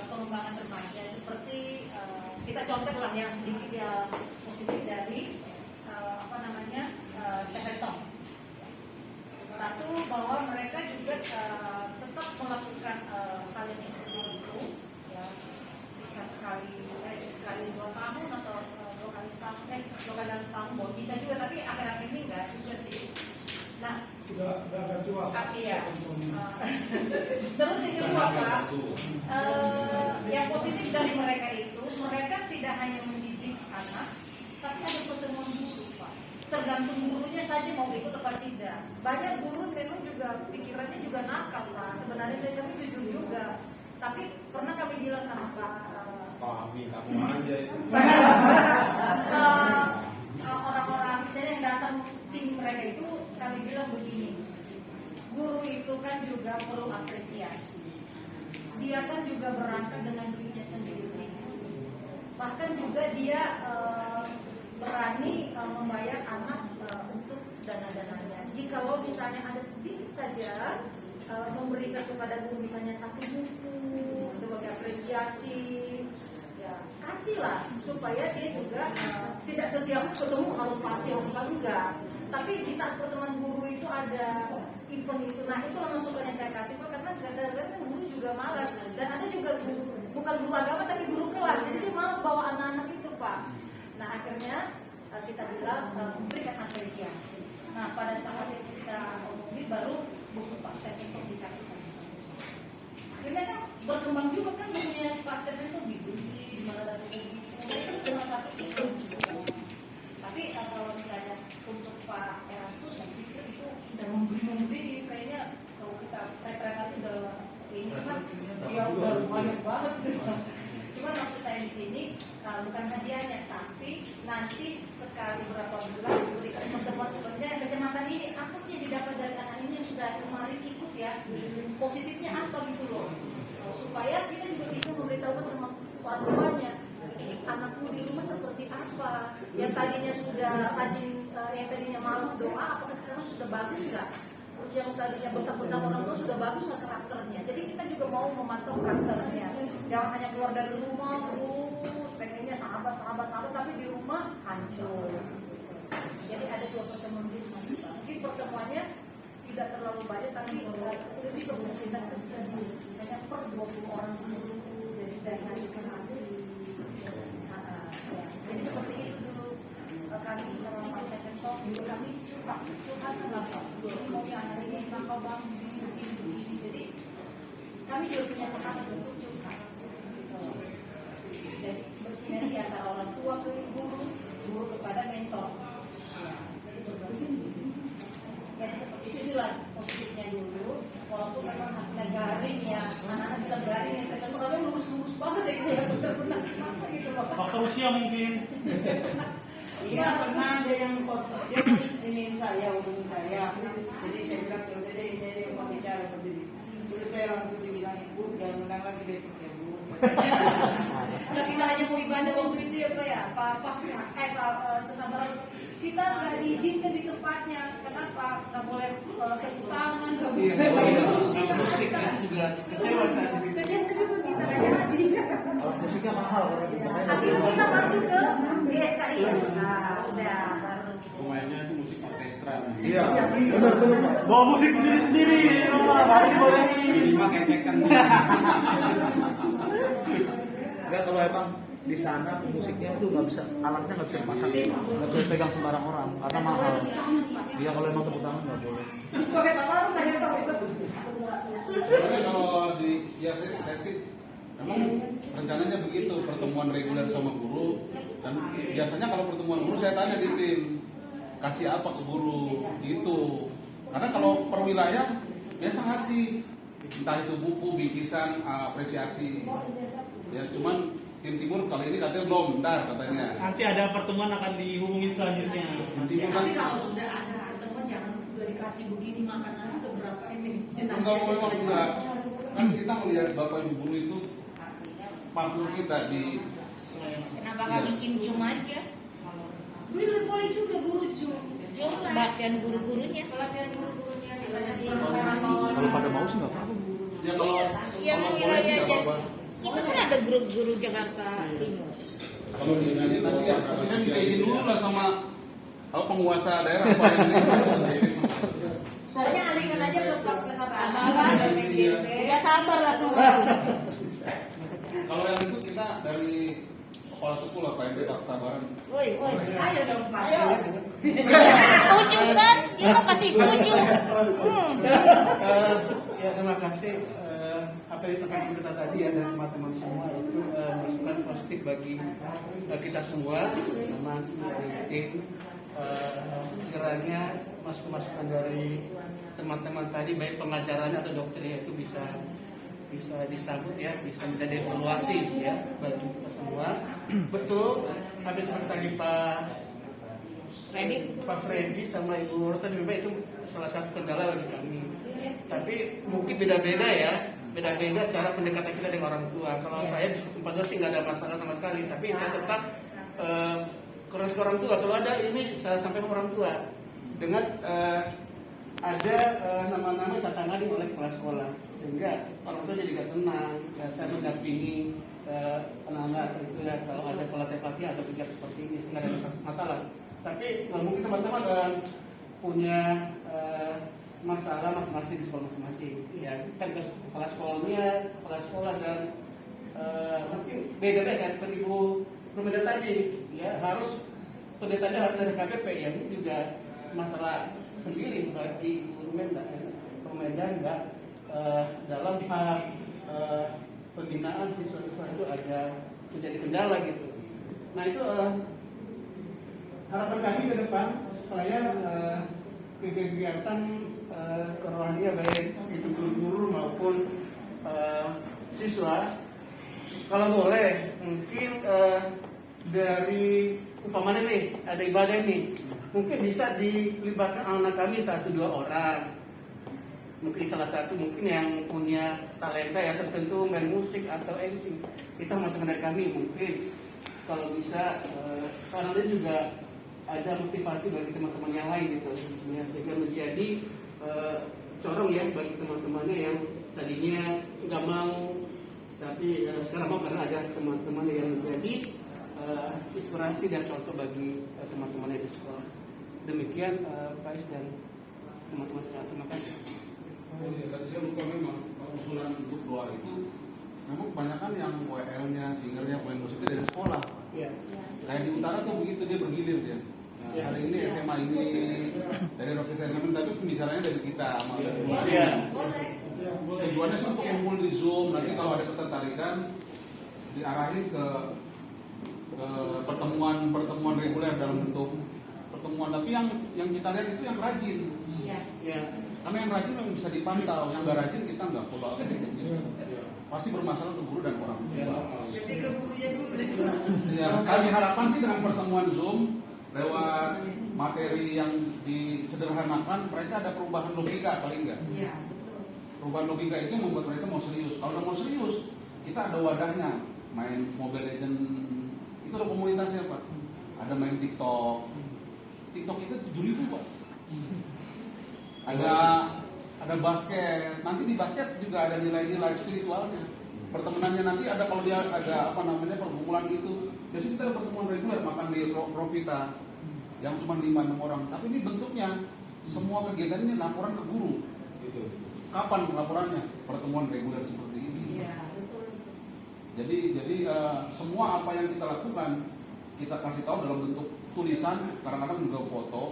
pengembangan remaja seperti kita contohlah yang sedikit ya positif dari Sepetong. Satu, bahwa mereka juga tetap melakukan hal yang seperti itu, ya, bisa sekali 2 tahun atau 2 kali setahun, bisa juga, tapi akhir-akhir ini enggak juga sih. Nah, udah agak tua. Iya. Terus yang kedua Pak, yang positif dari mereka itu, mereka tidak hanya mendidik anak, tapi ada pertemuan guru Pak. Tergantung gurunya saja mau ikut atau tidak. Banyak guru memang juga pikirannya juga nakal Pak. Sebenarnya kami jujur juga. Tapi pernah kami bilang sama Pak Amin, aku aja itu. Orang-orang misalnya yang datang tim mereka itu, kami bilang begini, guru itu kan juga perlu apresiasi. Dia kan juga berangkat dengan dirinya sendiri. Bahkan juga dia berani membayar anak untuk dana-dananya. Jikalau misalnya ada sedikit saja memberikan kepada guru misalnya 1 buku sebagai apresiasi, ya kasihlah supaya dia juga tidak setiap ketemu harus pasti harus enggak. Tapi di saat pertemuan guru itu ada event itu, nah itu masukan yang saya kasih Pak, karena kadang-kadang guru juga malas, dan ada juga guru, bukan guru agama tapi guru kelas, jadi dia malas bawa anak-anak itu Pak. Nah akhirnya kita bilang memberikan apresiasi. Nah pada saat itu kita umumkan baru buku pastel itu dikasih sama-sama. Akhirnya kan berkembang juga kan dunia pastel itu dibeli di mana itu cuma 1 itu. Tapi kalau misalnya untuk Pak Erastus saya pikir itu sudah memberi kayaknya kalau kita referensi udah ini kan dia udah banyak banget. Cuma waktu saya di sini bukan hadiahnya, tapi nanti sekali berapa bulan diberikan pertemuan kerja kecamatan ini apa sih yang didapat dari anak ini yang sudah kemarin ikut ya, positifnya apa gitu loh, supaya kita juga bisa memberitahukan sama orang tuanya anakku di rumah seperti apa, yang tadinya sudah rajin, yang tadinya malas doa, apakah sekarang sudah bagus nggak? Terus yang tadinya bentak-bentak orang tua sudah bagus nggak karakternya? Jadi kita juga mau memantau karakternya, jangan hanya keluar dari rumah terus pengennya sahabat, tapi di rumah hancur. Jadi ada 2 pertemuan di rumah kita. Mungkin pertemuannya tidak terlalu banyak, tapi lebih ke komunitas kecil, misalnya per 20 orang dulu, jadi dari hari ke hari. Jadi seperti itu dulu kami bersama Mas Sepetong, kami curhat lah Pak. Mau yang hari ini nakal bang, begini. Jadi kami juga punya semangat untuk curhat. Jadi bersinergi antara orang tua ke guru kepada mentor. Jadi seperti itu lah positifnya dulu. Walaupun memang negarin ya, anak-anak bilang garing ya, saya tahu kalian lurus-lurus banget ya, kayak benar-benar kenapa gitu Pak. Faktor usia mungkin. Iya, pernah ada yang dia hubungin saya. Jadi saya bilang udah deh, dia mau bicara begini. Terus saya langsung dibilang ibu dan undang lagi besok ya Bu. Nah kita hanya mau ibadah waktu itu ya Pak ya, kesabaran kita nggak diizinkan di tempatnya. Kenapa? Nggak boleh tepuk tangan, nggak boleh musik. Juga kecewa saat itu. Kecewa juga kita nggak jadi. Musiknya mahal. Akhirnya kita masuk ke GSKI. Nah udah baru. Pemainnya itu musik orkestra. Iya, benar. Bawa musik sendiri rumah, hari dibolehin. Minimal kecekan. Enggak, kalau emang di sana musiknya itu nggak bisa, alatnya nggak bisa dipasang, nggak bisa pegang sembarang orang karena mahal. Dia kalau emang tepuk tangan nggak boleh. Pakai sama tanya tahu itu. Sebenarnya kalau saya sih memang rencananya begitu, pertemuan reguler sama guru, dan biasanya kalau pertemuan guru saya tanya di tim kasih apa ke guru gitu, karena kalau per wilayah biasa ngasih entah itu buku, bingkisan, apresiasi ya. Cuman tim timur kali ini katanya belum, bentar katanya. Nanti ada pertemuan akan dihubungin selanjutnya. Tim timur kan Tapi kalau sudah ada pertemuan jangan udah dikasih begini makanan udah berapa ini. enggak. Kan kita melihat Bapak Ibu guru itu partner kita di. Kenapa nggak bikin Zoom aja? Boleh juga guru Zoom. Pelatihan guru-gurunya. Pelatihan guru-gurunya misalnya di Kalau pada mau sih nggak apa-apa. Ya kalau Yang boleh wilayah sih nggak aja. apa-apa. Kita kan ada grup guru Jakarta Timur. Kalau di ini nanti ya, bisa minta izin dulu lah sama penguasa daerah apa yang ini. Pokoknya alihkan aja ke Pak Kesabaran dan PGP. Ya sabar lah semua. Kalau yang itu kita dari kepala suku lah Pak Ende tak kesabaran. Woi, woi. Ayo dong Pak. Setuju kan? Kita pasti setuju. Ya terima kasih. Apa yang disampaikan kita tadi ya dari teman-teman semua itu masukan positif bagi kita semua, teman dari tim. Kiranya masukan dari teman-teman tadi baik pengacaranya atau dokternya itu bisa disambut ya, bisa menjadi evaluasi ya bagi kita semua. Betul, habis seperti tadi Pak Freddy sama Ibu Rosta memang itu salah satu kendala bagi kami. Tapi mungkin beda-beda ya, beda-beda cara pendekatan kita dengan orang tua. Kalau saya di tempat sih nggak ada masalah sama sekali, tapi saya tetap keras ke orang tua. Kalau ada ini saya sampaikan ke orang tua dengan ada nama-nama tertangani oleh kepala sekolah, sehingga orang tua jadi gak tenang. Ya, saya mendampingi anak-anak itu ya, kalau ada pelatih-pelatih atau kegiatan seperti ini nggak ada masalah. Tapi mungkin teman-teman punya masalah masing-masing di sekolah masing-masing. Ya, kan kepala sekolah dan mungkin beda-beda kan seperti Ibu Rumeda tadi. Ya, harus pendetanya harus dari KPP yang ini juga masalah sendiri bagi Ibu Rumeda. Rumeda enggak dalam hal pembinaan siswa-siswa itu ada menjadi kendala gitu. Nah itu harapan kami ke depan supaya kegiatan kerohanian baik itu guru-guru maupun siswa, kalau boleh mungkin dari umpamanya nih ada ibadah nih, mungkin bisa dilibatkan anak kami 1-2 orang. Mungkin salah satu mungkin yang punya talenta ya tertentu main musik atau MC. Kita masuk dari kami mungkin kalau bisa sekarang ini juga ada motivasi bagi teman-teman yang lain gitu ya, sehingga menjadi corong ya bagi teman-temannya yang tadinya nggak mau tapi sekarang mau karena ada teman-teman yang menjadi inspirasi dan contoh bagi teman-temannya di sekolah. Demikian Pak Is dan teman-teman sekalian, terima kasih. Tadi saya lupa memang usulan untuk doa itu memang kebanyakan yang WL-nya, singernya, pemain musiknya dari sekolah. Iya. Kayak di utara tuh begitu dia bergilir dia. Nah, Ya. hari ini SMA ini dari Rocky Seniman tapi pembicaranya dari kita sama dari Iya. tujuannya sih untuk kumpul di Zoom, nanti kalau ada ketertarikan diarahin ke pertemuan reguler dalam bentuk pertemuan, tapi yang kita lihat itu yang rajin. Iya. Karena yang rajin memang bisa dipantau, yang nggak rajin kita nggak follow up. Pasti bermasalah untuk guru dan orang tua. Jadi ke gurunya dulu. Ya, kami harapkan sih dengan pertemuan Zoom lewat materi yang disederhanakan, mereka ada perubahan logika paling enggak. Iya. Perubahan logika itu membuat mereka mau serius. Kalau udah mau serius, kita ada wadahnya. Main Mobile Legend itu ada komunitasnya Pak. Ada main TikTok. TikTok itu 7.000 Pak. Ada basket. Nanti di basket juga ada nilai-nilai spiritualnya. Pertemanannya nanti ada kalau dia ada pergumulan itu. Biasanya kita ada pertemuan reguler makan di Ropita yang cuma 5-6 orang. Tapi ini bentuknya semua kegiatan ini laporan ke guru. Gitu. Kapan laporannya? Pertemuan reguler seperti ini. Iya, betul. Jadi semua apa yang kita lakukan kita kasih tahu dalam bentuk tulisan, kadang-kadang juga foto,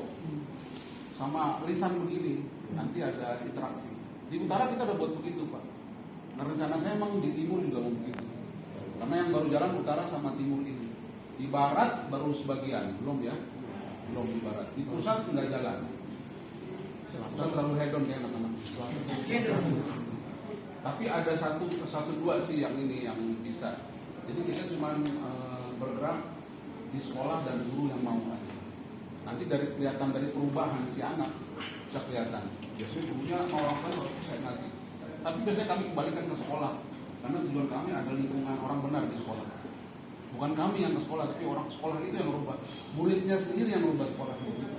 sama lisan begini. Nanti ada interaksi. Di utara kita udah buat begitu Pak. Nah rencana saya memang di timur juga mau begitu. Karena yang baru jalan utara sama timur ini. Di barat baru sebagian, belum ya? Belum di barat. Di pusat nggak jalan. Pusat terlalu hedon ya anak-anak. Tapi ada satu dua sih yang ini yang bisa. Jadi kita cuma bergerak di sekolah dan guru yang mau aja. Nanti kelihatan dari perubahan si anak bisa kelihatan. Biasanya gurunya mau orang tua harus saya ngasih. Tapi biasanya kami kembalikan ke sekolah karena tujuan kami adalah lingkungan orang benar di sekolah. Bukan kami yang ke sekolah, tapi orang sekolah itu yang merubah. Muridnya sendiri yang merubah sekolah itu.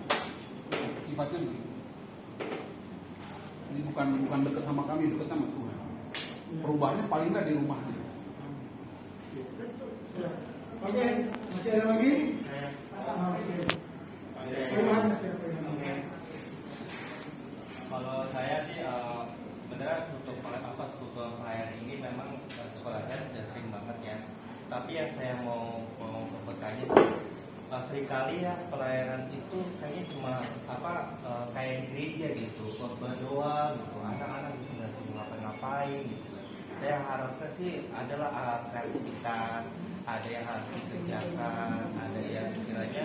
Sifatnya begitu. Ini bukan dekat sama kami, dekat sama Tuhan. Perubahannya paling nggak di rumahnya. Oke, masih ada lagi? Oke. Silakan, masih ada lagi. Kalau saya sih sebenarnya untuk pelayanan ini memang sekolah saya sudah sering banget ya. Tapi yang saya mau bertanya sih, seringkali ya pelayanan itu kayaknya cuma kayak di gereja gitu, berdoa gitu, anak-anak itu nggak sih ngapa-ngapain gitu. Saya harapkan sih adalah kreativitas, ada yang harus dikerjakan, ada yang istilahnya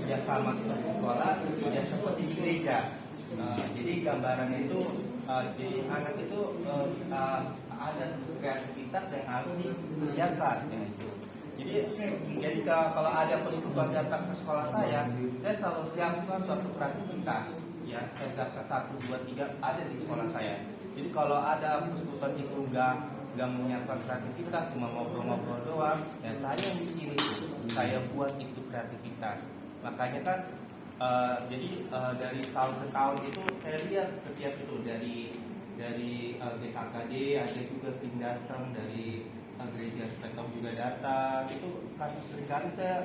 ya sama seperti sekolah, ya seperti di gereja. Jadi gambarannya itu jadi anak itu ada kreativitas yang harus dikerjakan ya itu. Jadi kalau ada persekutuan datang ke sekolah saya selalu siapkan suatu kreativitas ya. Saya siapkan 1, 2, 3 ada di sekolah saya. Jadi kalau ada persekutuan itu nggak menyiapkan kreativitas, cuma ngobrol-ngobrol doang, ya saya yang bikin itu, saya buat itu kreativitas. Makanya kan dari tahun ke tahun itu saya lihat setiap itu dari GKKD ada juga sering datang, dari gereja Spektrum juga datang. Itu kan seringkali saya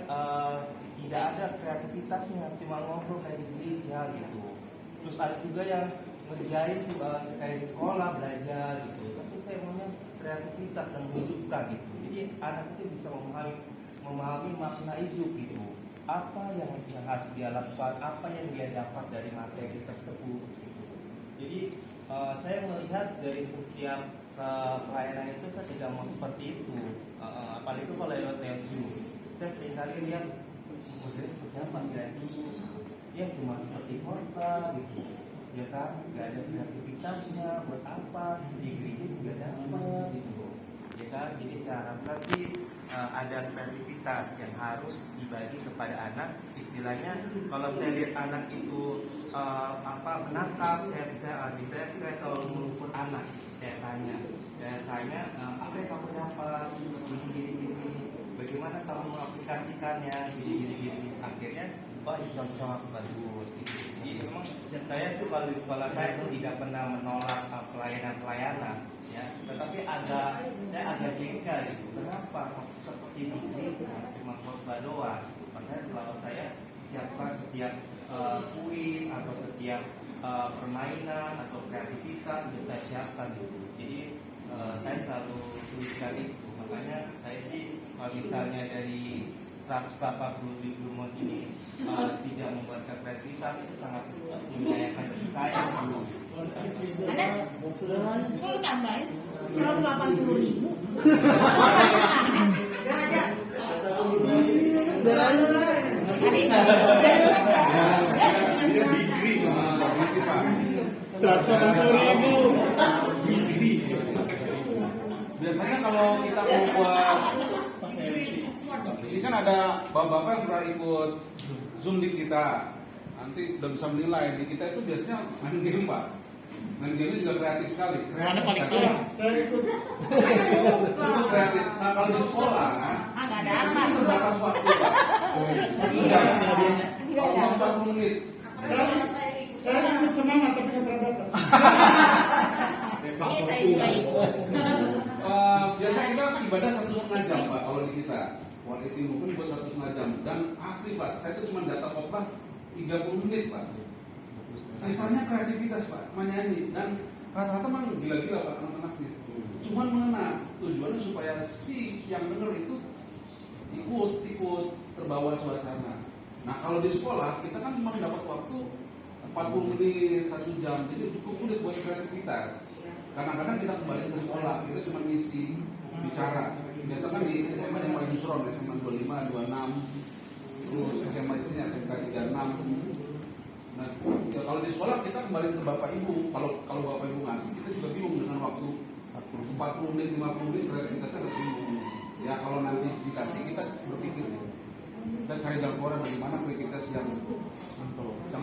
tidak ada kreativitasnya, cuma ngobrol kayak di gereja gitu. Terus ada juga yang ngerjain kayak di sekolah belajar gitu. Tapi saya maunya kreativitas yang menghidupkan gitu. Jadi anak itu bisa memahami makna hidup gitu. Apa yang harus dia lakukan, apa yang dia dapat dari materi tersebut gitu. Jadi saya melihat dari setiap pelayanan itu saya tidak mau seperti itu. Apalagi kalau lewat Zoom, saya seringkali lihat model seperti apa sih ya, cuma seperti kota gitu, ya kan, nggak ada kreativitasnya. Buat apa di gereja juga dapat gitu, ya kan. Jadi saya harapkan sih ada kreativitas yang harus dibagi kepada anak. Istilahnya kalau saya lihat anak itu menangkap, saya selalu mengukur anak. Saya tanya apa yang kamu dapat, gini, bagaimana kamu mengaplikasikannya, gini. Akhirnya itu cocok, bagus gitu. Jadi memang saya tuh kalau di sekolah saya tuh tidak pernah menolak pelayanan ya, tetapi saya agak jengkel gitu. Kenapa seperti ini cuma khotbah doang? Makanya selalu saya siapkan setiap kuis atau setiap permainan atau kreativitas sudah saya siapkan gitu. Jadi saya selalu tuliskan itu. Makanya saya sih kalau misalnya dari 180 rumah ini tidak membuat kreativitas, itu sangat membahayakan bagi saya dulu. Anas, kalau tambahin 180.000. Biasanya kalau kita mau buat ini kan ada bapak-bapak yang pernah ikut Zoom di kita, nanti udah bisa menilai. Di kita itu biasanya main game, Pak. Main game juga kreatif sekali. Mana paling kreatif? Saya ikut. Itu kreatif. Nah kalau di sekolah, Nggak ada apa. itu terbatas waktu, Pak. 1 jam. Kalau 40 menit. Saya ikut semangat tapi nggak terbatas. Ini saya juga ikut. Biasa kita ibadah 1,5 jam, Pak. Kalau di kita, quality pun buat 1,5 jam. Dan asli, Pak, saya itu cuma data khotbah 30 menit, Pak. Sisanya kreativitas, Pak, menyanyi. Dan rata-rata memang gila-gila, Pak, anak-anaknya. Cuman mengena. Tujuannya supaya si yang denger itu ikut terbawa suasana. Nah kalau di sekolah kita kan cuma dapat waktu 40 menit, 1 jam, jadi cukup sulit buat kreativitas. Kadang-kadang kita kembali ke sekolah, kita cuma ngisi bicara. Biasa kan di SMA yang paling musron, SMA 25, 26, terus SMA istrinya SMK 36. Nah, ya kalau di sekolah kita kembali ke bapak ibu. Kalau bapak ibu ngasih, kita juga bingung dengan waktu 40 menit, 50 menit kreativitasnya agak bingung. Ya kalau nanti dikasih kita berpikir ya. Kita cari jalan keluar bagaimana kreativitas yang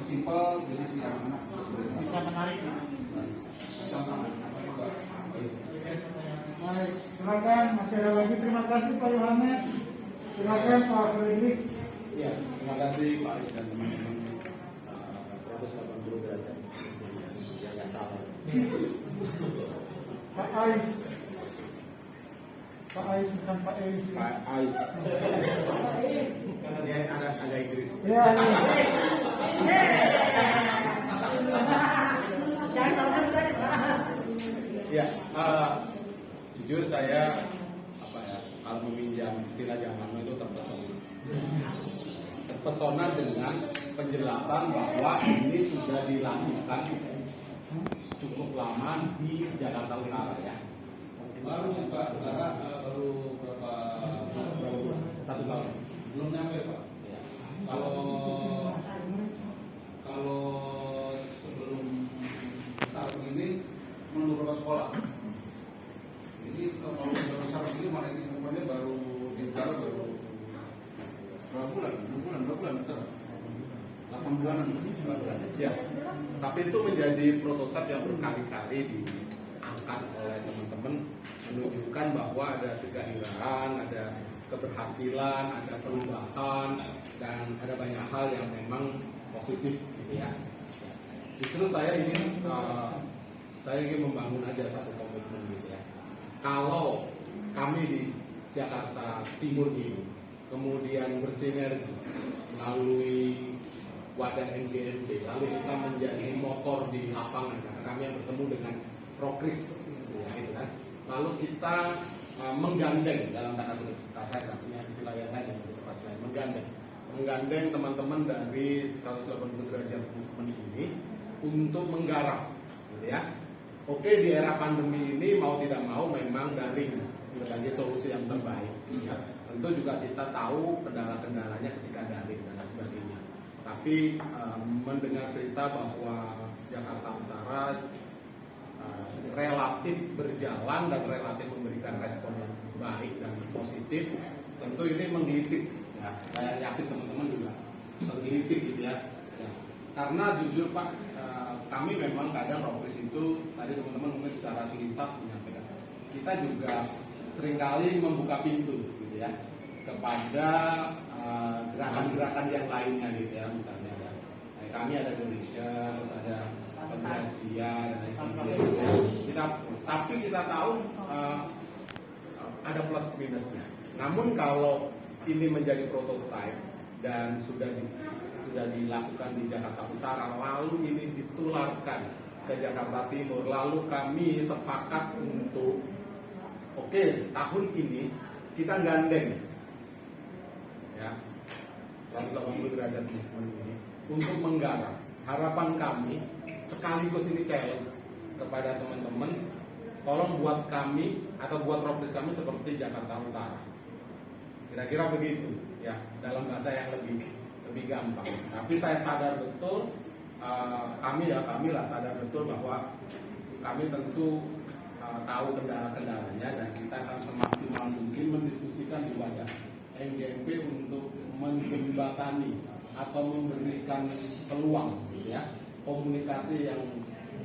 simpel, jadi si anak-anak Bisa menarik. Baik, silakan. Masih ada lagi. Terima kasih Pak Yohanes. Silakan Pak Fredrik. Ya, terima kasih Pak Ais dan teman-teman 180 derajat. Ya nggak salah. Pak Ais. Pak Ais bukan Pak Ais. Pak Ais. Karena dia ada Inggris. Ya, Jangan salah sebut tadi, Pak. Ya, jujur saya kalau meminjam istilah zaman itu terpesona dengan penjelasan bahwa ini sudah dilakukan cukup lama di Jakarta Utara ya. Baru sih Pak, karena baru berapa bulan? 1 tahun. Belum nyampe Pak. Ya. Kalau sebelum besar begini menurut beberapa sekolah. Jadi kalau besar begini mana ini umumnya baru di utara baru berapa bulan? 6 bulan betul. 8 bulanan. Ya. Tapi itu menjadi prototipe yang berkali-kali diangkat oleh teman-teman, menunjukkan bahwa ada kegairahan, ada keberhasilan, ada perubahan, dan ada banyak hal yang memang positif gitu ya. Justru saya ingin membangun aja satu komitmen gitu ya. Kalau kami di Jakarta Timur ini kemudian bersinergi melalui wadah NGMP, lalu kita menjadi motor di lapangan karena kami yang bertemu dengan Prokris gitu ya, gitu kan. Lalu kita menggandeng dalam tanda kutip, saya tidak punya istilah yang lain yang lebih tepat selain menggandeng teman-teman dari 180 derajat movement ini untuk menggarap gitu ya. Oke, di era pandemi ini mau tidak mau memang daring sebagai solusi yang terbaik ya. Tentu juga kita tahu kendala-kendalanya ketika daring dan lain sebagainya. Tapi mendengar cerita bahwa Jakarta Utara relatif berjalan dan relatif memberikan respon yang baik dan positif, tentu ini menggelitik ya. Saya yakin teman-teman juga menggelitik gitu ya. Karena jujur Pak, kami memang kadang Prokris itu tadi teman-teman mungkin secara selintas menyampaikan, kita juga seringkali membuka pintu gitu ya kepada gerakan-gerakan yang lainnya gitu ya, misalnya ya. Kami ada Indonesia, terus ada Asia dan lain sebagainya. Tapi kita tahu ada plus minusnya. Namun kalau ini menjadi prototipe dan sudah dilakukan di Jakarta Utara, lalu ini ditularkan ke Jakarta Timur, lalu kami sepakat untuk tahun ini kita gandeng ya 180 derajat movement ini untuk menggarap. Harapan kami sekaligus ini challenge kepada teman-teman, tolong buat kami atau buat Prokris kami seperti Jakarta Utara. Kira-kira begitu ya, dalam bahasa yang lebih gampang. Tapi saya sadar betul, kami sadar betul bahwa kami tentu tahu kendala-kendalanya dan kita akan semaksimal mungkin mendiskusikan di wadah NGMP untuk menjembatani atau memberikan peluang ya, komunikasi yang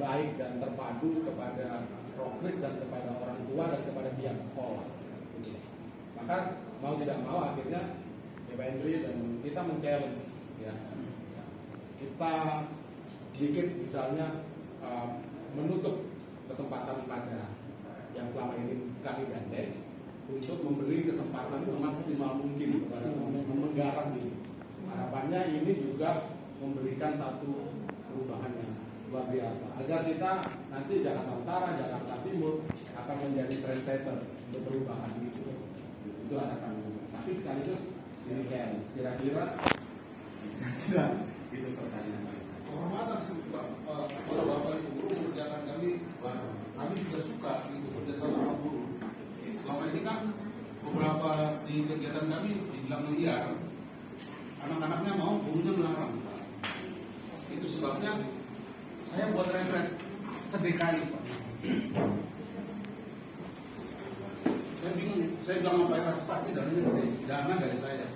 baik dan terpadu kepada Prokris dan kepada orang tua dan kepada pihak sekolah. Maka mau tidak mau akhirnya Pak Hendri dan kita men-challenge ya. Kita sedikit misalnya menutup kesempatan pada yang selama ini kami gandeng untuk memberi kesempatan semaksimal mungkin kepada menggarap ini. Harapannya ini juga memberikan satu perubahan yang luar biasa agar kita nanti Jakarta Utara, Jakarta Timur akan menjadi trendsetter untuk perubahan itu. Itu harapannya. Tapi sekaligus ini challenge. Kira-kira itu pertanyaan. Kehormatan sih Pak, para bapak ibu guru mengerjakan kami juga suka itu kerja sama guru. Selama ini kan beberapa di kegiatan kami dibilang liar, anak-anaknya mau, gurunya melarang. Itu sebabnya saya buat retret sedekali Pak. Saya bingung, saya bilang sama Pak Eras, Pak, ini dana dari saya.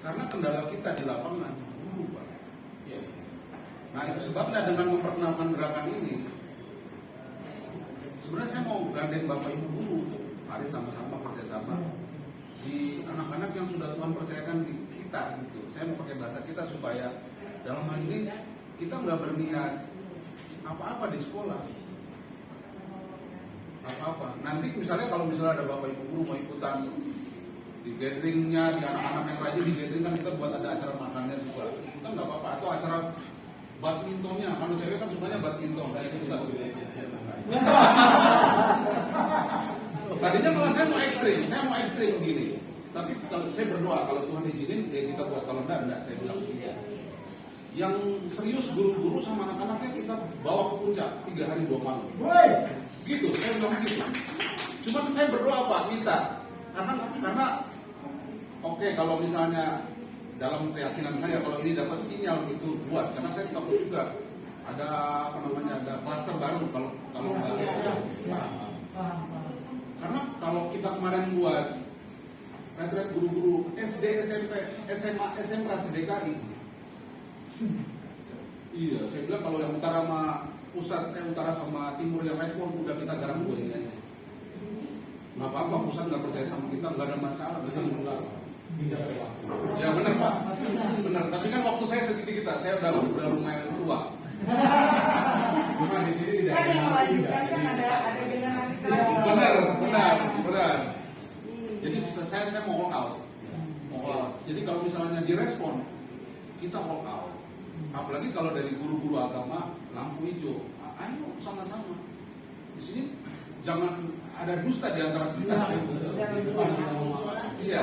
Karena kendala kita di lapangan guru Pak. Ya. Nah itu sebabnya dengan memperkenalkan gerakan ini, sebenarnya saya mau gandeng bapak ibu guru untuk mari sama-sama kerjasama di anak-anak yang sudah Tuhan percayakan di kita gitu. Saya mau pakai bahasa kita supaya dalam hal ini kita nggak berniat apa-apa di sekolah. apa-apa. Nanti misalnya kalau misalnya ada bapak ibu guru mau ikutan di gatheringnya, di anak-anak yang rajin di gathering kan kita buat ada acara makannya juga. Kita nggak apa-apa. Atau acara badmintonnya, kalau cewek kan sukanya badminton kayak gitu kan. Tadinya malah saya mau ekstrim begini. Tapi kalau saya berdoa kalau Tuhan izinin ya kita buat, kalau enggak saya bilang iya. Yang serius guru-guru sama anak-anaknya kita bawa ke puncak 3 hari 2 malam. Gitu, saya bilang gitu. Cuman saya berdoa Pak, minta. Karena oke, kalau misalnya dalam keyakinan saya kalau ini dapat sinyal itu buat, karena saya takut juga ada ada klaster baru kalau enggak. Karena kalau kita kemarin buat retret guru-guru SD, SMP, SMA, SMK se-DKI. Iya, saya bilang kalau yang utara sama pusat, utara sama timur yang respon udah kita garang dua ini aja. Nggak apa-apa, pusat nggak percaya sama kita, nggak ada masalah, kita mengulang. Ya benar Pak, benar. Tapi kan waktu saya segitu saya udah lumayan tua. Cuma di sini tidak Kan yang melanjutkan kan ada generasi lagi. Benar. Jadi saya mau walk out. Jadi kalau misalnya direspon, kita walk out. Apalagi kalau dari guru-guru agama lampu hijau, ayo sama-sama. Di sini jangan ada dusta di antara kita. Iya.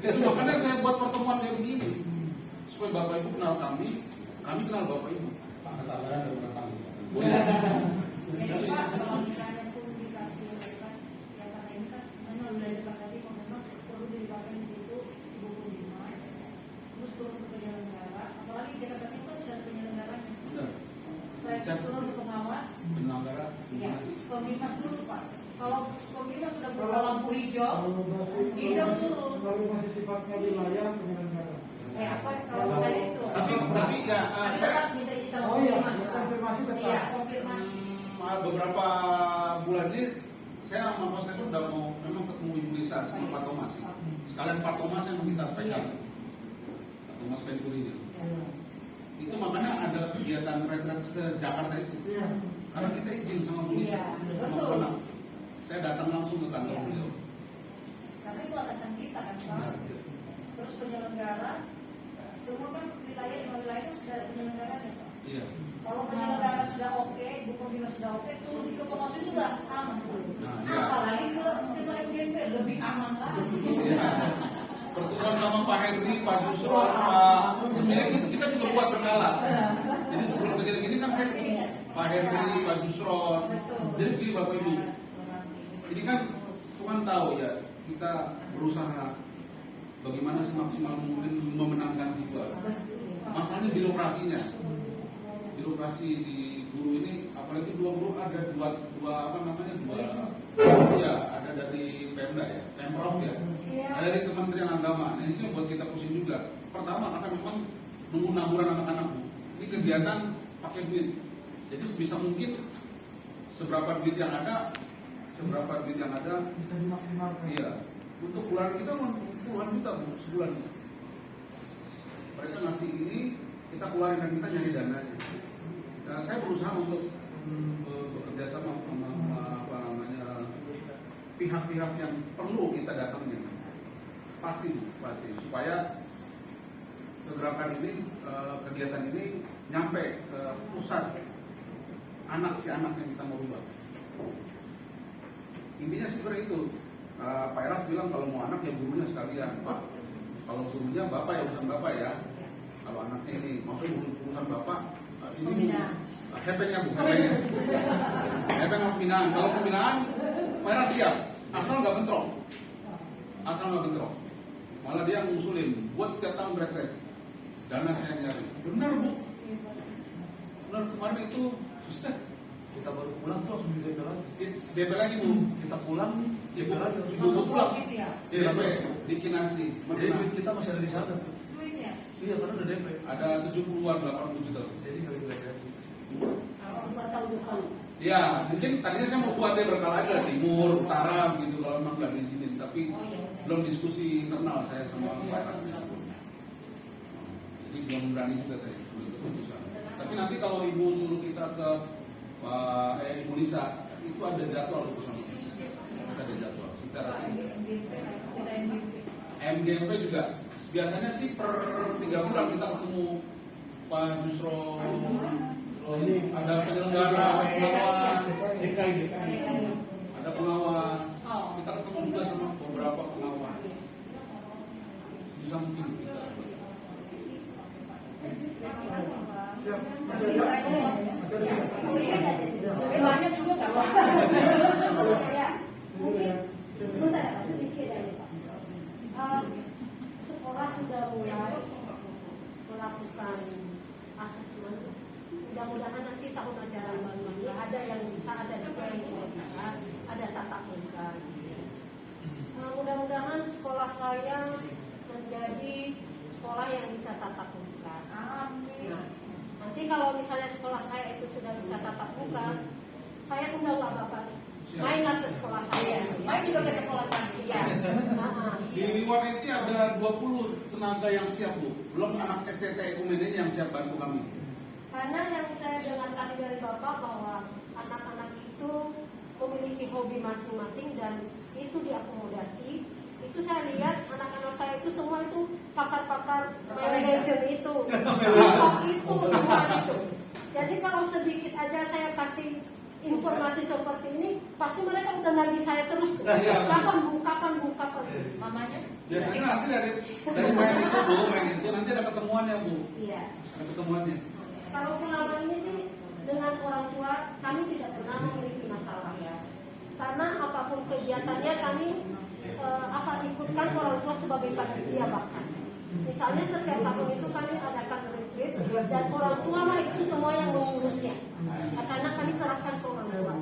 Itu makanya saya buat pertemuan kayak begini supaya Bapak Ibu kenal kami kenal Bapak Ibu. Pak kesabaran dan perasaan. Jadi Pak, kalau misalnya pun dikasih mereka, ya karena ini kan memang belajar tadi, memang perlu dilibatkan di situ buku dimas, terus turun ke penyelenggara, apalagi Jakarta Timur kan sudah ada penyelenggaranya. Benar. Setelah itu turun ke pengawas, Penyelenggara. iya, Komimas dulu Pak. Kalau Komimas sudah buka lampu hijau suruh. Kalau masih sifatnya wilayah penyelenggara. Apa kalau misalnya itu? Tapi ya saya minta izin sama Oh iya, Komimas. konfirmasi tetap. Iya, konfirmasi. beberapa bulan ini saya sama Mas itu udah mau memang ketemu Ibu Lisa sama Pak Thomas. Sekalian Pak Thomas yang kita pegang. Pak Thomas Penturi. Itu makanya ada kegiatan retret se-Jakarta itu. Karena kita izin sama Bu Lisa. Betul. Saya datang langsung ke kantor beliau. Karena itu atasan kita kan Pak. Terus penyelenggara, semua kan wilayah itu sudah ada penyelenggaranya Pak. Iya. Kalau penyelenggara sudah oke, Bu Komimas sudah oke, turun ke pengawas itu udah aman. Nah, iya. Apalagi ke ketua MGMP lebih aman lagi. Iya. Pertemuan sama Pak Henry, Pak Jusron, Pak Semiring itu kita juga buat berkala. Jadi sebelum begini kan saya ketemu Pak Henry, Pak Jusron. Jadi begini Bapak Ibu, ini kan Tuhan tahu ya kita berusaha bagaimana semaksimal mungkin memenangkan jiwa. Masalahnya birokrasinya. Birokrasi di guru ini, apalagi dua guru ada dua ya ada dari Pemda ya, Pemprov ya, ada dari Kementerian Agama. Nah itu yang buat kita pusing juga. Pertama karena memang nunggu naburan anak-anak Bu. Ini kegiatan pakai duit. Jadi sebisa mungkin seberapa duit yang ada Bisa dimaksimalkan. iya. Untuk keluarga kita puluhan juta Bu sebulan. Mereka ngasih ini, kita keluarin dan kita nyari dananya. Nah, saya berusaha untuk bekerja sama pihak-pihak yang perlu kita datangnya. Pasti supaya kegerakan ini, kegiatan ini nyampe ke pusat anak yang kita mau rubah. Intinya seperti itu. Pak Eras bilang kalau mau anak ya gurunya sekalian. Pak, kalau gurunya bapak ya urusan bapak ya. Kalau anaknya ini maksudnya urusan bapak ini hepengnya bukan hepeng pembinaan. Kalau pembinaan Pak Eras siap, asal nggak bentrok. Malah dia ngusulin buat tiap tahun retret. Dana saya nyari. Benar Bu. Benar kemarin itu Ustaz. Kita baru pulang tuh langsung di DP lagi. DP lagi Bu. Kita pulang, Ibu lagi. Langsung pulang gitu ya? DP di Kinasi. Jadi duit kita masih ada di sana. Duitnya? Iya, karena udah DP. Ada 70-an, 80 juta. Jadi kali belajar. Kalau 4 tahun depan. Ya, mungkin tadinya saya mau buatnya berkala aja timur, utara begitu kalau memang nggak diizinin, tapi belum diskusi internal saya sama Pak Eras. Jadi belum berani juga saya. Tapi nanti kalau Ibu suruh kita ke Ibu Lisa itu ada jadwal bersama. Ada jadwal. Secara MGMP juga biasanya sih per 3 bulan kita ketemu Pak Jusro, ada penyelenggara, pengawas, ada pengawas. Kita ketemu juga sama beberapa pengawas. Bisa mungkin kita. Siap. Masih ada? Lebih banyak juga nggak apa. Ya, mungkin sebentar sedikit aja Pak. Sekolah sudah mulai melakukan asesmen. Mudah-mudahan nanti tahun ajaran baru ini ada yang bisa, ada juga yang tidak bisa, ada tatap muka. Mudah-mudahan sekolah saya menjadi sekolah yang bisa tatap muka. Nah, nanti kalau misalnya sekolah saya itu sudah bisa tatap muka, saya undang Bapak main ke sekolah saya. Main juga ke sekolah kami. Iya. Di Waneti ada 20 tenaga yang siap Bu, belum anak STT Ekumen yang siap bantu kami. Karena yang saya dengar tadi dari Bapak bahwa anak-anak itu memiliki hobi masing-masing dan itu diakomodasi. Itu saya lihat anak-anak saya itu semua itu pakar-pakar main legend itu, itu semua itu. Jadi kalau sedikit aja saya kasih informasi seperti ini, pasti mereka udah nagih saya terus. Kapan bu? Mamanya? Biasanya nanti dari main itu Bu, main itu nanti ada ketemuannya Bu. Iya. Ada ketemuannya. Kalau selama ini sih dengan orang tua kami tidak pernah memiliki masalah ya. Karena apapun kegiatannya kami akan ikutkan orang tua sebagai panitia bahkan. Misalnya setiap tahun itu kami adakan retreat dan orang tua lah itu semua yang mengurusnya. Karena kami serahkan ke orang tua.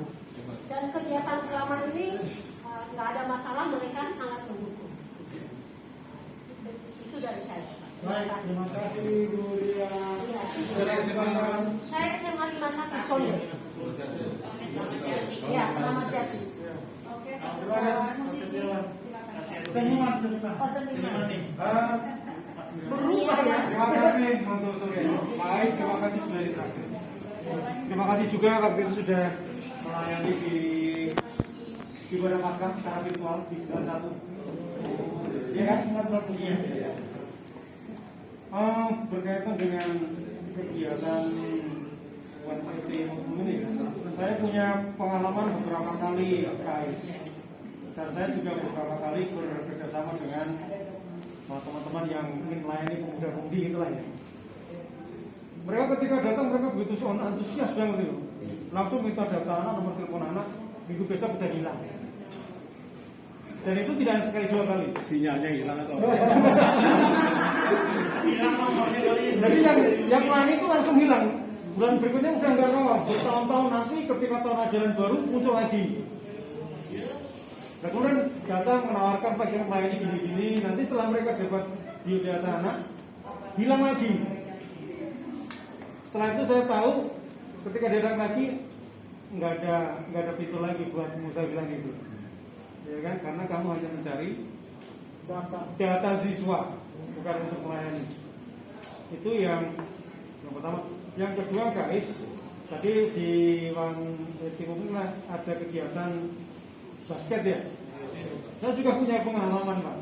Dan kegiatan selama ini nggak ada masalah, mereka sangat mendukung. Itu dari saya. Baik, terima kasih Bu Lia. Saya SMA 51 Conde. Ya, Ramadhan Jati. Oke, Silakan. musisi. Seniman. Oh, seniman. Berubah ya. Terima kasih untuk sore. Baik, terima kasih sudah ditraktir. Terima kasih juga waktu itu sudah melayani di ibadah Paskah secara virtual di 91. Ya kan 91 ya. Berkaitan dengan kegiatan WNPT ini, saya punya pengalaman beberapa kali KAIS dan saya juga beberapa kali bekerjasama dengan teman-teman yang ingin melayani pemuda-pemudi itulah ya. Mereka ketika datang mereka begitu antusias banget itu, langsung minta data anak, nomor telepon anak, minggu besok udah hilang. Dan itu tidak hanya sekali 2 kali. Sinyalnya hilang atau apa? Hilang nomornya kali. Jadi yang lain itu langsung hilang. Bulan berikutnya udah nggak nongol. Bertahun-tahun nanti ketika tahun ajaran baru muncul lagi. Nah, kemudian datang menawarkan Pak yang melayani gini-gini. Nanti setelah mereka dapat biodata anak, hilang lagi. Setelah itu saya tahu ketika datang lagi nggak ada fitur lagi buat Musa bilang gitu. Ya kan, karena kamu hanya mencari data siswa, bukan untuk melayani. Itu yang pertama. Yang kedua guys, tadi di Timur ada kegiatan basket ya. Saya juga punya pengalaman Pak.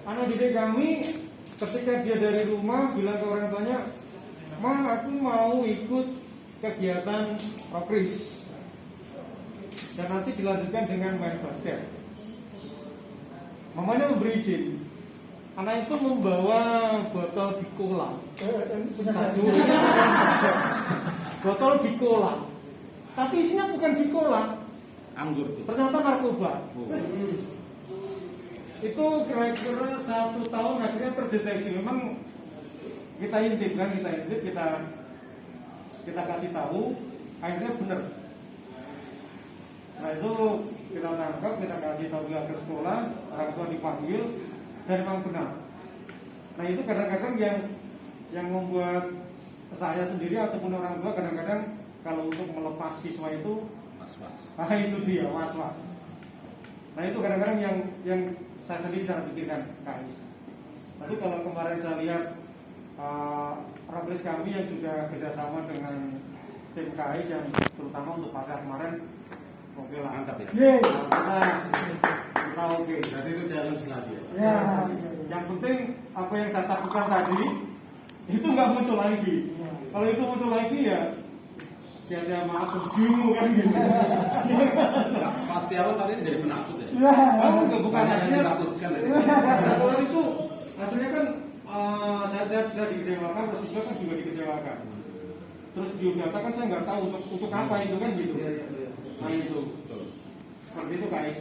Anak didik kami ketika dia dari rumah bilang ke orang tuanya, "Ma, aku mau ikut kegiatan Rokris." Dan nanti dilanjutkan dengan main basket. Mamanya memberi izin. Anak itu membawa botol Bicola. Botol Bicola. Tapi isinya bukan Bicola, Anggur tuh. ternyata narkoba. Itu kira-kira 1 tahun akhirnya terdeteksi. Memang kita intip, kita kasih tahu, akhirnya benar. Nah itu kita tangkap, kita kasih tahu ke sekolah, orang tua dipanggil, dan memang benar. Nah itu kadang-kadang yang membuat saya sendiri ataupun orang tua kadang-kadang kalau untuk melepas siswa itu Was-was. nah itu dia was-was. Nah itu kadang-kadang yang saya sendiri sangat pikirkan KAIS. Tapi kalau kemarin saya lihat Rokris kami yang sudah kerjasama dengan tim KAIS yang terutama untuk pasar kemarin oke lah. Mantap ya. Kita oke. Jadi itu challenge lagi ya. Ya, yang penting apa yang saya takutkan tadi itu nggak muncul lagi. Kalau itu muncul lagi ya dia maaf bingung kan gitu. Pasti awal tadi jadi penakut ya. Bukan yang ditakutkan ya. Kalau itu hasilnya kan saya bisa dikecewakan, siswa kan juga dikecewakan. Terus biodata kan saya nggak tahu untuk apa itu kan gitu. Nah itu seperti itu guys.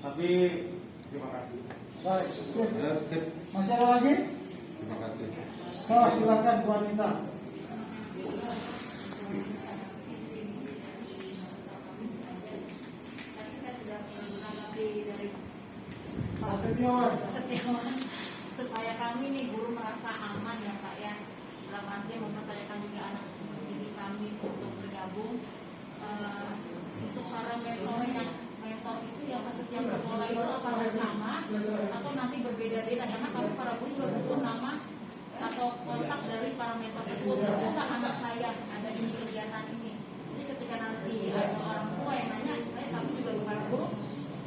Tapi terima kasih. Baik, Sip. masih ada lagi? Terima kasih. Oh, silakan Bu Anita. Pak Setiawan. Supaya kami nih guru merasa aman ya Pak ya, dalam arti mempercayakan juga anak didik kami untuk bergabung untuk para mentor itu yang setiap sekolah itu apakah sama atau nanti berbeda-beda, karena kami para guru juga butuh nama atau kontak dari para mentor tersebut. Bukan anak saya ada ini kegiatan ini, jadi ketika nanti ada orang tua yang nanya kami juga para guru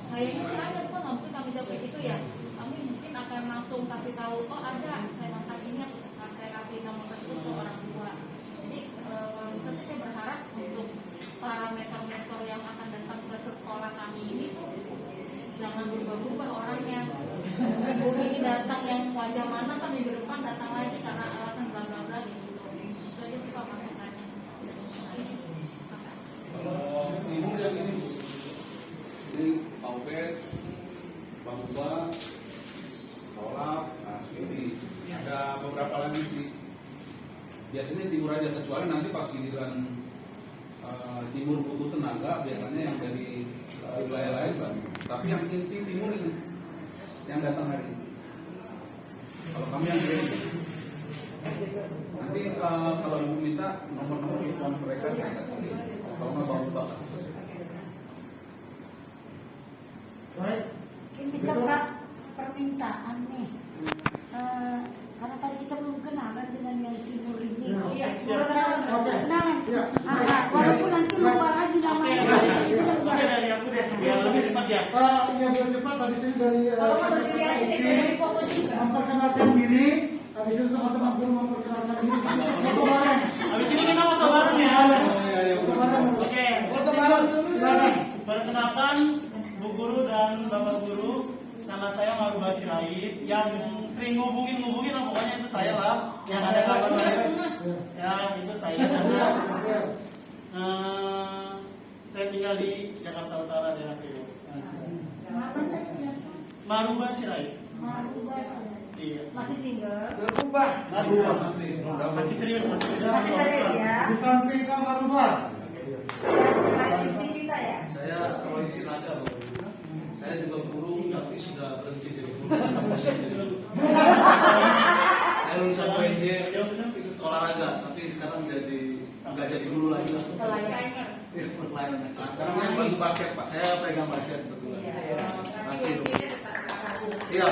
kayaknya sih ada kok, mungkin kami jawab gitu ya, kami mungkin akan langsung kasih tahu oh ada saya makan ini atau saya kasih nama tersebut ke orang tua. Jadi bisa sih saya berharap untuk para mentor-mentor yang akan datang ke sekolah kami ini tuh jangan berubah-ubah orangnya. Ibu ini datang yang wajah mana kan minggu depan datang lagi karena alasan bla bla bla gitu. Itu aja sih Pak masukannya. Kalau ibu yang ini Pak Ubed, Bang Uba, Tolap, nah ini ada beberapa lagi sih. Biasanya timur aja, kecuali nanti pas giliran timur butuh tenaga, biasanya yang dari wilayah lain kan. Tapi yang inti timur ini yang datang hari ini. Kalau kami yang ini, nanti kalau ibu minta nomor-nomor telepon mereka saya kasih. Kalau nggak Bang Uba. Baik. Ini bisa Pak permintaan nih, karena tadi kita belum kenalan dengan yang timur ini. Iya, siap. Kenalan. Iya. Walaupun nanti lupa lagi namanya. Oke, dari aku deh, biar lebih cepat ya. Yang lebih cepat habis ini dari Kalau mau berdiri aja deh, dari foto juga. memperkenalkan diri, habis itu teman-teman guru memperkenalkan diri. Foto bareng. Habis ini kita foto bareng ya. Foto bareng. Oke, foto bareng. Silakan. Perkenalkan Bu Guru dan Bapak Guru, nama saya Maruba Sirait. Yang sering ngubungin lah, pokoknya itu saya lah. Yang ada kabar saya. Ya, itu saya. Saya tinggal di Jakarta Utara, daerah Priok. Maruba Sirait. Iya. Masih single? Berubah. Masih serius, Masih serius ya? Di samping kamar luar. Bukan isi kita ya? Saya kalau isi ada loh. Saya juga guru tapi sudah berhenti jadi guru. Saya lulusan UNJ ikut olahraga tapi sekarang nggak jadi guru lagi. Pelayanan. Pelayanan. Nah, sekarang yang bantu basket Pak. Saya pegang basket betul. Masih. Iya.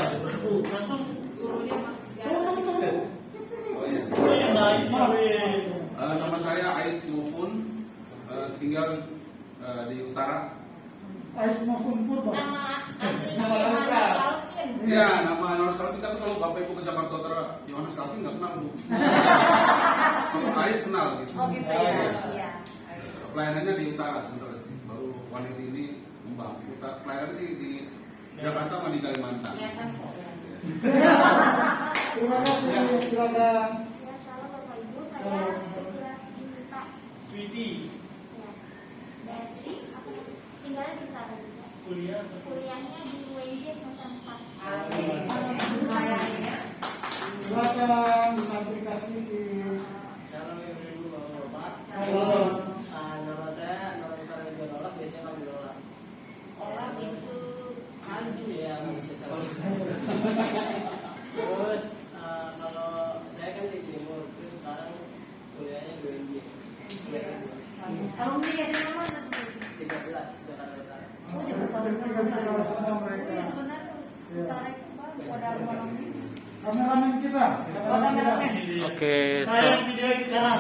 Langsung Gurunya masih Oh iya. Nama saya Ais Mufun, tinggal di utara. Ais maupun Purba. nama aslinya Yohanes Calvin. Iya, nama Yohanes Calvin, tapi kalau Bapak Ibu ke Jakarta Utara, Yohanes Calvin nggak kenal Bu. Kalau Ais kenal gitu. Oh gitu ya? Iya. Pelayanannya di utara sebenarnya sih, baru wanita ini Mbak. Pelayanannya sih di Jakarta sama di Kalimantan. Terima kasih. Silakan. Ya, salam Bapak Ibu, saya Setiawan Sweetie. Desi, aku tinggalnya di Utara juga. Kuliah. Kuliahnya di UNJ semester 4. Silakan disampaikan sedikit. Salam ibu bapak. Halo. Nama saya Nora Utara Nolak, biasanya panggil Nolak. Orang itu Salju ya, manusia salju. Terus kalau saya kan di timur, terus sekarang kuliahnya di UNJ. Kalau ini ya sama mana? 13 Jakarta Utara. Oh Jakarta Utara. Iya sebenarnya utara itu bagus pada malam ini. Kameramen kita. Oh kameramen. Oke, Saya yang videoin sekarang.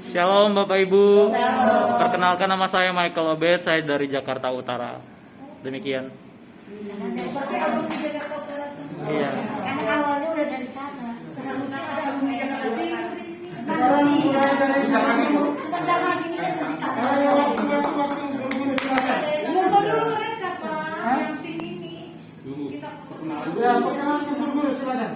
Shalom Bapak Ibu. Shalom. Perkenalkan nama saya Michael Obed, saya dari Jakarta Utara. Demikian. Berarti album di Jakarta Utara semua. Iya. Karena awalnya udah dari sana. Seharusnya ada album di Jakarta Timur. Sebentar lagi ini kan di sana. Foto dulu mereka Pak, yang tim ini. Kita Ya, perkenalan guru-guru silakan.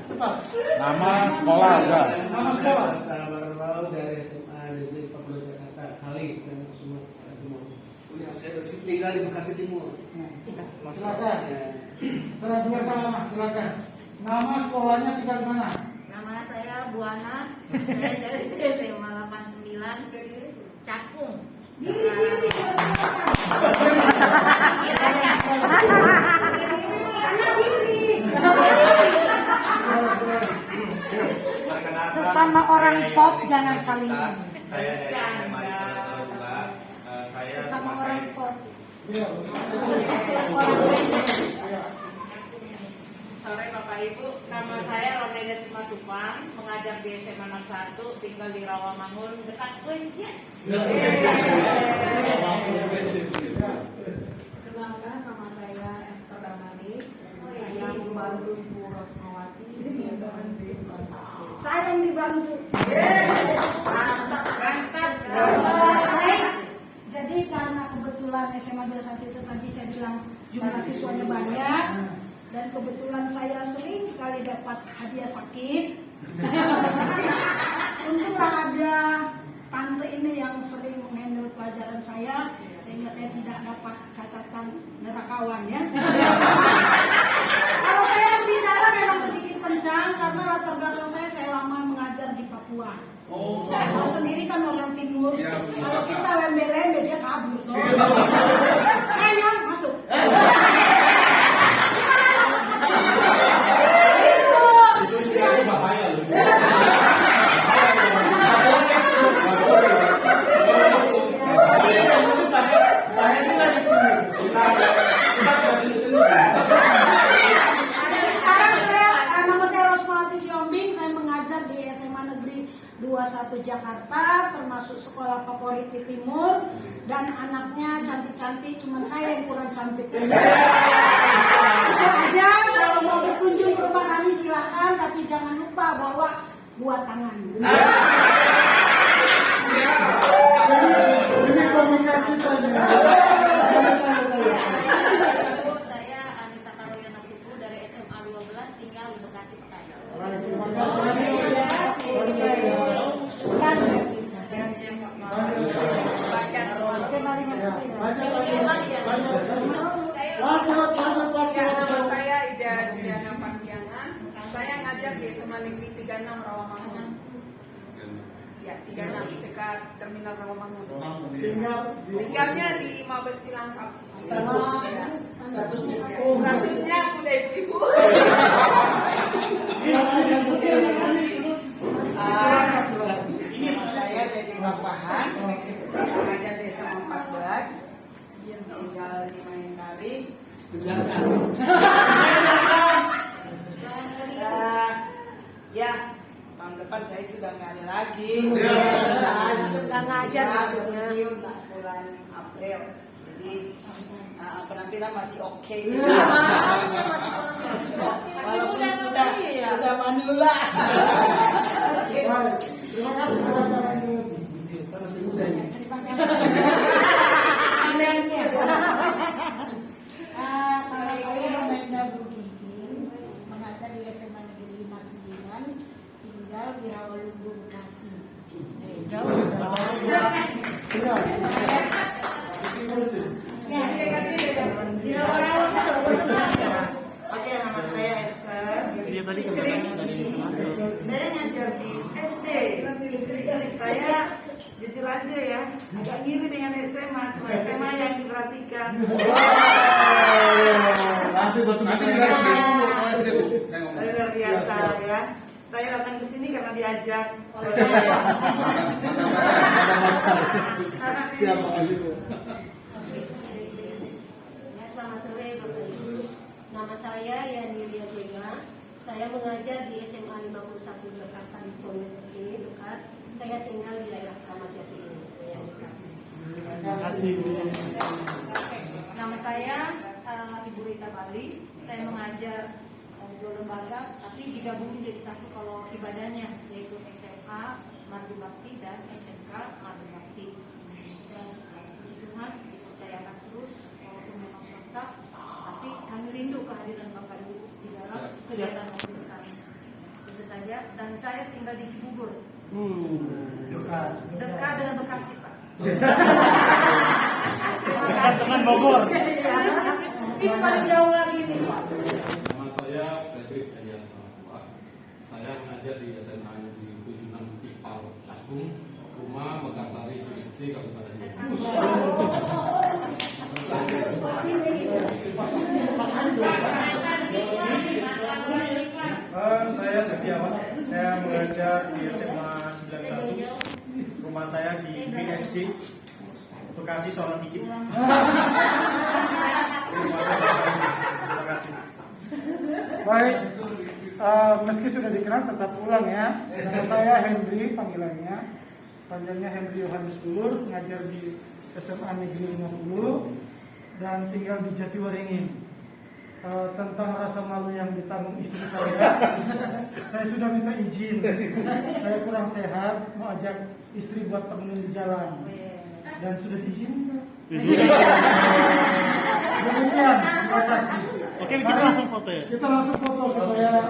Cepat. Nama sekolah udah. Nama sekolah. Saya baru dari SMA Negeri 14 Jakarta, Kali dan semua Timur. Saya tinggal di Bekasi Timur. Silakan. Saya dengarkan nama, silakan. Nama sekolahnya tinggal di mana? Nama saya Buana, saya dari SMA 89 Cakung. Sesama orang pop jangan saling. Saya dari SMA di Pondok saya Sesama rumah orang saya pop. Sore Bapak Ibu, nama saya Romeida Simatupang, mengajar di SMA 61, tinggal di Rawamangun, dekat Kuentia. Kenalkan, nama saya Esther Damani. Saya membantu Ibu Rosmawati di SMP. Saya yang dibantu. Jadi karena kebetulan SMA 21 itu tadi saya bilang jumlah siswanya banyak dan kebetulan saya sering sekali dapat hadiah sakit. Untunglah ada tante ini yang sering menghandle pelajaran saya sehingga saya tidak dapat catatan nerakawan ya. Kalau saya berbicara memang sedikit kencang karena latar belakang saya lama mengajar di Papua. Oh. Tahu sendiri kan orang timur. Siap, Kalau Kakak. kita lembe-lembe dia kabur tuh. Ayo masuk. Itu istilahnya bahaya loh. Jadi sekarang nama saya Rosmawati Siombing, saya mengajar di SMA Negeri 21 Jakarta, termasuk sekolah favorit di Timur, dan anaknya cantik-cantik, cuman saya yang kurang cantik. Itu aja, kalau mau berkunjung ke rumah kami silakan, tapi jangan lupa bawa buah tangan. Ini komentar kita nih. Saya Anita Karoyana Tuku dari SMA 12 tinggal di Bekasi Pekanbaru. Terima kasih. Nama saya Ida Juliana Pandiana. Saya ngajar di SMA Negeri 36 Rawamangun. Ya, 36 dekat Terminal Rawamangun. Tinggalnya di Mabes Cilangkap. Statusnya aku udah ibu-ibu. Saya jadi Bapahan, mengajar di SMA 14, tinggal di Manisari. Ya, tahun depan saya sudah nggak ada lagi. Nggak ngajar maksudnya. Pensiun bulan April. Jadi penampilan masih oke. Walaupun sudah manula. Terima kasih silakan. Masih muda ya. Kalau saya Romeida Bugigin, mengajar di SMA Negeri 59, tinggal di Rawalumbu, Bekasi. Oke, nama saya Esther. Iya tadi Saya ngajar di SD. Saya jujur aja ya, agak ngiri dengan SMA, cuma SMA yang diperhatikan. Nanti direksi Bu, sama SD Bu. Saya ngomong. Luar biasa ya. Saya datang ke sini karena diajak. Siapa Ya, selamat sore Bapak Ibu. Nama saya Yani Lia Vega. Saya mengajar di SMA 51 Jakarta di Condet ini dekat. Saya tinggal di daerah Kramat Jati ini. Yang dekat. Nama saya Ibu Rita Bali. Saya mengajar dua lembaga, tapi digabungin jadi satu kalau ibadahnya, yaitu SMA Mardu Bakti dan SMK Mardu Bakti. Dan puji Tuhan dipercayakan terus walaupun memang swasta, tapi kami rindu kehadiran Bapak Ibu di dalam kegiatan mobil kami. Itu saja. Dan saya tinggal di Cibubur. Dekat dengan Bekasi, Pak. Dekat dengan Bogor. Ini paling jauh lagi nih, Pak. Nama saya Fredrik Elias Pramuka. Saya mengajar di SMA Negeri 76 Tipal Cakung, Rumah Mekarsari, Cici, Kabupaten Saya Setiawan, saya mengajar di SMA 91. Rumah saya di BSD Bekasi Sono Dikit. Terima kasih. Baik, meski sudah dikenal tetap ulang ya. Nama saya Henry, panggilannya panjangnya Henry Yohanes Dulur, ngajar di SMA Negeri 50 dan tinggal di Jatiwaringin. Tentang rasa malu yang ditanggung istri saya sudah minta izin. Saya kurang sehat, mau ajak istri buat temenin di jalan dan sudah diizinkan. Demikian, terima kasih. Oke, kita langsung foto ya. Kita langsung foto supaya